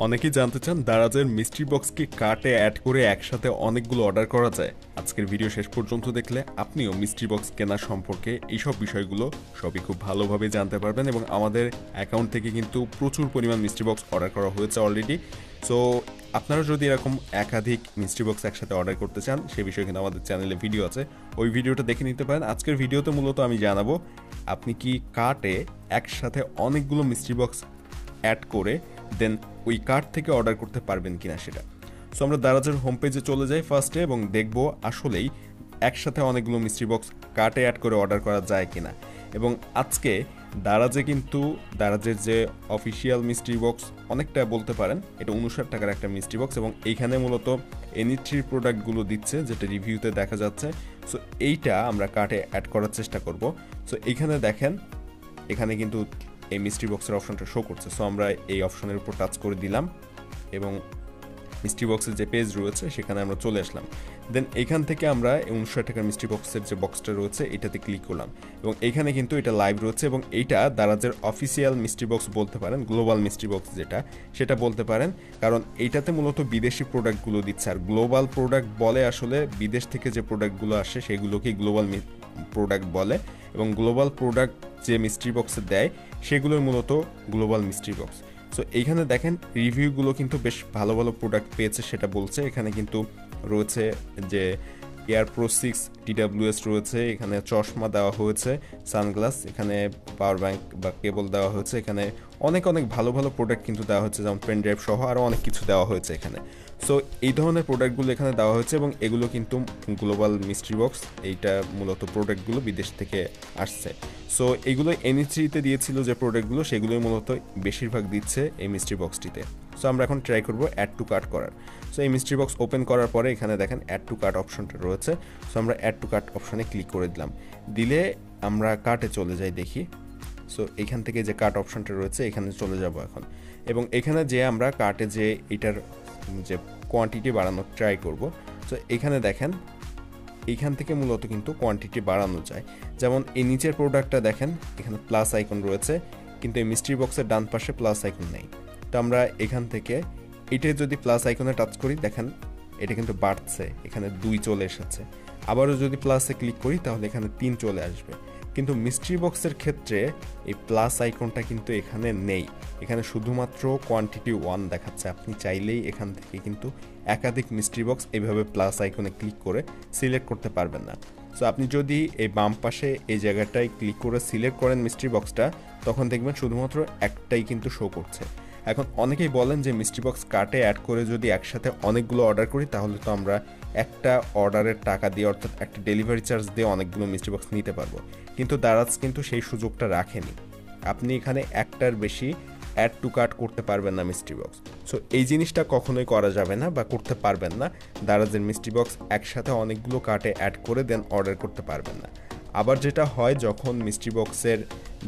অনেকেই জানতে চান দারাজের মিস্ট্রি বক্স কি কার্টে অ্যাড করে একসাথে অনেকগুলো অর্ডার করা যায়। আজকের ভিডিও শেষ পর্যন্ত দেখলে আপনিও মিস্ট্রি বক্স কেনা সম্পর্কে এইসব বিষয়গুলো সবই খুব ভালোভাবে জানতে পারবেন এবং আমাদের অ্যাকাউন্ট থেকে কিন্তু প্রচুর পরিমাণ মিস্ট্রি বক্স অর্ডার করা হয়েছে অলরেডি। সো আপনারা যদি এরকম একাধিক মিস্ট্রি বক্স একসাথে অর্ডার করতে চান সে বিষয়ে কিন্তু আমাদের চ্যানেলে ভিডিও আছে, ওই ভিডিওটা দেখে নিতে পারেন। আজকের ভিডিওতে মূলত আমি জানাবো আপনি কি কার্টে একসাথে অনেকগুলো মিস্ট্রি বক্স অ্যাড করে দেন ওই কার্ট থেকে অর্ডার করতে পারবেন কিনা সেটা। সো আমরা দারাজের হোম পেজে চলে যাই ফার্স্টে এবং দেখব আসলেই একসাথে অনেকগুলো মিস্ট্রি বক্স কার্টে অ্যাড করে অর্ডার করা যায় কিনা। এবং আজকে দারাজে কিন্তু দারাজের যে অফিসিয়াল মিস্ট্রি বক্স অনেকটা বলতে পারেন, এটা 59 টাকার একটা মিস্ট্রি বক্স এবং এইখানে মূলত এনিথ্রির প্রোডাক্টগুলো দিচ্ছে যেটা রিভিউতে দেখা যাচ্ছে। সো এইটা আমরা কার্টে অ্যাড করার চেষ্টা করব। সো এইখানে দেখেন, এখানে কিন্তু এই মিস্ট্রি বক্সের অপশনটা শো করছে। সো আমরা এই অপশনের উপর টাচ করে দিলাম এবং মিস্ট্রি বক্সের যে পেজ রয়েছে সেখানে আমরা চলে আসলাম। দেন এখান থেকে আমরা 59 টাকার মিস্ট্রি বক্সের যে বক্সটা রয়েছে এটাতে ক্লিক করলাম এবং এখানে কিন্তু এটা লাইভ রয়েছে এবং এইটা দারাজের অফিসিয়াল মিস্ট্রি বক্স বলতে পারেন, গ্লোবাল মিস্ট্রি বক্স যেটা সেটা বলতে পারেন, কারণ এইটাতে মূলত বিদেশি প্রোডাক্টগুলো দিচ্ছে। আর গ্লোবাল প্রোডাক্ট বলে আসলে বিদেশ থেকে যে প্রোডাক্টগুলো আসে সেগুলোকেই গ্লোবাল প্রোডাক্ট বলে এবং গ্লোবাল প্রোডাক্ট যে মিস্ট্রি বক্সে দেয় সেগুলোর মূলত গ্লোবাল মিস্ট্রি বক্স। সো এইখানে দেখেন রিভিউগুলো কিন্তু বেশ ভালো ভালো প্রোডাক্ট পেয়েছে সেটা বলছে। এখানে কিন্তু রয়েছে যে এয়ার প্রো 6 TWS রয়েছে, এখানে চশমা দেওয়া হয়েছে, সানগ্লাস, এখানে পাওয়ার ব্যাংক বা কেবল দেওয়া হয়েছে, এখানে অনেক অনেক ভালো ভালো প্রোডাক্ট কিন্তু দেওয়া হচ্ছে, যেমন পেন ড্রাইভ সহ আরও অনেক কিছু দেওয়া হয়েছে এখানে। সো এই ধরনের প্রোডাক্টগুলো এখানে দেওয়া হয়েছে এবং এগুলো কিন্তু গ্লোবাল মিস্ট্রি বক্স, এইটা মূলত প্রোডাক্টগুলো বিদেশ থেকে আসছে। সো এগুলো এনইথ্রিতে দিয়েছিল যে প্রোডাক্টগুলো সেগুলোই মূলত বেশিরভাগ দিচ্ছে এই মিস্ট্রি বক্সটিতে। সো আমরা এখন ট্রাই করবো অ্যাড টু কার্ট করার। সো এই মিস্ট্রি বক্স ওপেন করার পরে এখানে দেখেন অ্যাড টু কার্ট অপশনটা রয়েছে। সো আমরা অ্যাড টু কার্ট অপশনে ক্লিক করে দিলাম, দিলে আমরা কার্টে চলে যাই দেখি। সো এখান থেকে যে কার্ট অপশনটা রয়েছে এখানে চলে যাব এখন এবং এখানে যে আমরা কার্টে যে এটার যে কোয়ান্টিটি বাড়ানোর ট্রাই করব। সো এখানে দেখেন এইখান থেকে মূলত কিন্তু কোয়ান্টিটি বাড়ানো যায়। যেমন এই নিচের প্রোডাক্টটা দেখেন এখানে প্লাস আইকন রয়েছে কিন্তু এই মিস্ট্রি বক্সের ডান পাশে প্লাস আইকন নেই। তো আমরা এখান থেকে এটা যদি প্লাস আইকনে টাচ করি দেখেন এটা কিন্তু বাড়ছে, এখানে 2 চলে এসেছে। আবারও যদি প্লাসে ক্লিক করি তাহলে এখানে 3 চলে আসবে। কিন্তু মিস্ট্রি বক্সের ক্ষেত্রে এই প্লাস আইকনটা কিন্তু এখানে নেই, এখানে শুধুমাত্র কোয়ান্টিটি 1 দেখাচ্ছে। আপনি চাইলেই এখান থেকে কিন্তু একাধিক মিস্ট্রি বক্স এইভাবে প্লাস আইকনে ক্লিক করে সিলেক্ট করতে পারবেন না। সো আপনি যদি এই বাম পাশে এই জায়গাটায় ক্লিক করে সিলেক্ট করেন মিস্ট্রি বক্সটা, তখন দেখবেন শুধুমাত্র একটাই কিন্তু শো করছে। এখন অনেকেই বলেন যে মিস্ট্রি বক্স কার্টে অ্যাড করে যদি একসাথে অনেকগুলো অর্ডার করি তাহলে তো আমরা একটা অর্ডারের টাকা দিয়ে অর্থাৎ একটা ডেলিভারি চার্জ দিয়ে অনেকগুলো মিস্ট্রি বক্স নিতে পারবো, কিন্তু দারাজ কিন্তু সেই সুযোগটা রাখেনি। আপনি এখানে একটার বেশি অ্যাড টু কার্ট করতে পারবেন না মিস্ট্রি বক্স। সো এই জিনিসটা কখনোই করা যাবে না বা করতে পারবেন না। দারাজের মিস্ট্রি বক্স একসাথে অনেকগুলো কার্টে অ্যাড করে দেন অর্ডার করতে পারবেন না। আবার যেটা হয় যখন মিস্ট্রি বক্সের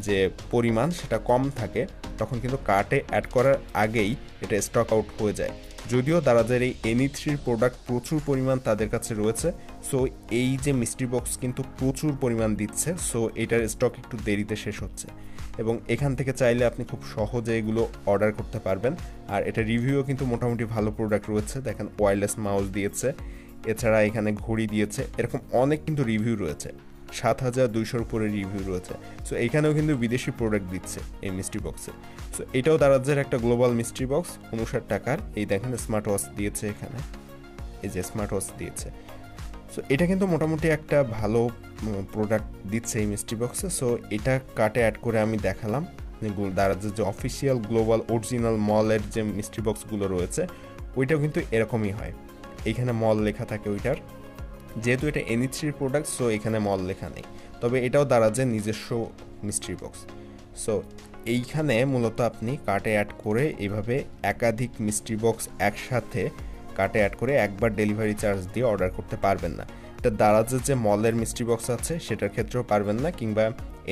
যে পরিমাণ সেটা কম থাকে তখন কিন্তু কার্টে অ্যাড করার আগেই এটা স্টক আউট হয়ে যায়। যদিও দারাজের এই এনই3 প্রোডাক্ট প্রচুর পরিমাণ তাদের কাছে রয়েছে, সো এই যে মিস্ট্রি বক্স কিন্তু প্রচুর পরিমাণ দিচ্ছে, সো এটার স্টক একটু দেরিতে শেষ হচ্ছে এবং এখান থেকে চাইলে আপনি খুব সহজে এগুলো অর্ডার করতে পারবেন। আর এটা রিভিউও কিন্তু মোটামুটি ভালো প্রোডাক্ট রয়েছে, দেখেন ওয়্যারলেস মাউস দিয়েছে, এছাড়া এখানে ঘড়ি দিয়েছে, এরকম অনেক কিন্তু রিভিউ রয়েছে, 7200-র উপরে রিভিউ রয়েছে। সো এইখানেও কিন্তু বিদেশি প্রোডাক্ট দিচ্ছে এই মিস্ট্রি বক্সে। সো এটাও দারাজের একটা গ্লোবাল মিস্ট্রি বক্স 59 টাকার। এই দেখেন স্মার্ট ওয়াচ দিয়েছে, এখানে এই যে স্মার্ট ওয়াচ দিয়েছে। সো এটা কিন্তু মোটামুটি একটা ভালো প্রোডাক্ট দিচ্ছে এই মিস্ট্রি বক্সে। সো এটা কার্টে অ্যাড করে আমি দেখালাম। দারাজের যে অফিসিয়াল গ্লোবাল অরিজিনাল মলের যে মিস্ট্রি বক্সগুলো রয়েছে ওইটাও কিন্তু এরকমই হয়, এইখানে মল লেখা থাকে ওইটার। যেহেতু এটা এনই3 প্রোডাক্ট সো এখানে মল লেখা নেই, তবে এটাও দারাজের নিজস্ব মিস্ট্রি বক্স। সো এইখানে মূলত আপনি কার্টে অ্যাড করে এইভাবে একাধিক মিস্ট্রি বক্স একসাথে কার্টে অ্যাড করে একবার ডেলিভারি চার্জ দিয়ে অর্ডার করতে পারবেন না। এটা দারাজের যে মলের মিস্ট্রি বক্স আছে সেটার ক্ষেত্রেও পারবেন না, কিংবা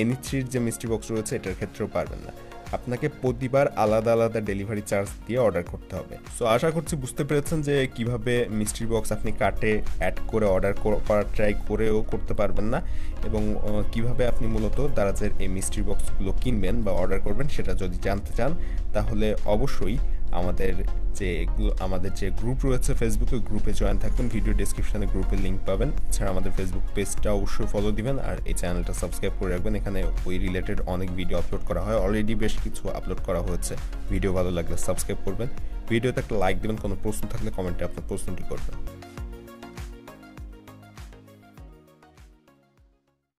এনই3-র যে মিস্ট্রি বক্স রয়েছে এটার ক্ষেত্রেও পারবেন না। আপনাকে প্রতিবার আলাদা আলাদা ডেলিভারি চার্জ দিয়ে অর্ডার করতে হবে। সো আশা করছি বুঝতে পেরেছেন যে কিভাবে মিস্ট্রি বক্স আপনি কার্টে অ্যাড করে অর্ডার করার ট্রাই করেও করতে পারবেন না এবং কিভাবে আপনি মূলত দারাজের এই মিস্ট্রি বক্সগুলো কিনবেন বা অর্ডার করবেন সেটা যদি জানতে চান তাহলে অবশ্যই আমাদের যে গ্রুপ রয়েছে ফেসবুকে, গ্রুপে জয়েন থাকবেন। ভিডিও ডেসক্রিপশনে গ্রুপের লিঙ্ক পাবেন। এছাড়া আমাদের ফেসবুক পেজটা অবশ্যই ফলো দিবেন আর এই চ্যানেলটা সাবস্ক্রাইব করে রাখবেন। এখানে ওই রিলেটেড অনেক ভিডিও আপলোড করা হয়, অলরেডি বেশ কিছু আপলোড করা হয়েছে। ভিডিও ভালো লাগলে সাবস্ক্রাইব করবেন, ভিডিওতে একটা লাইক দেবেন, কোনো প্রশ্ন থাকলে কমেন্টে আপনার প্রশ্নটি করবেন।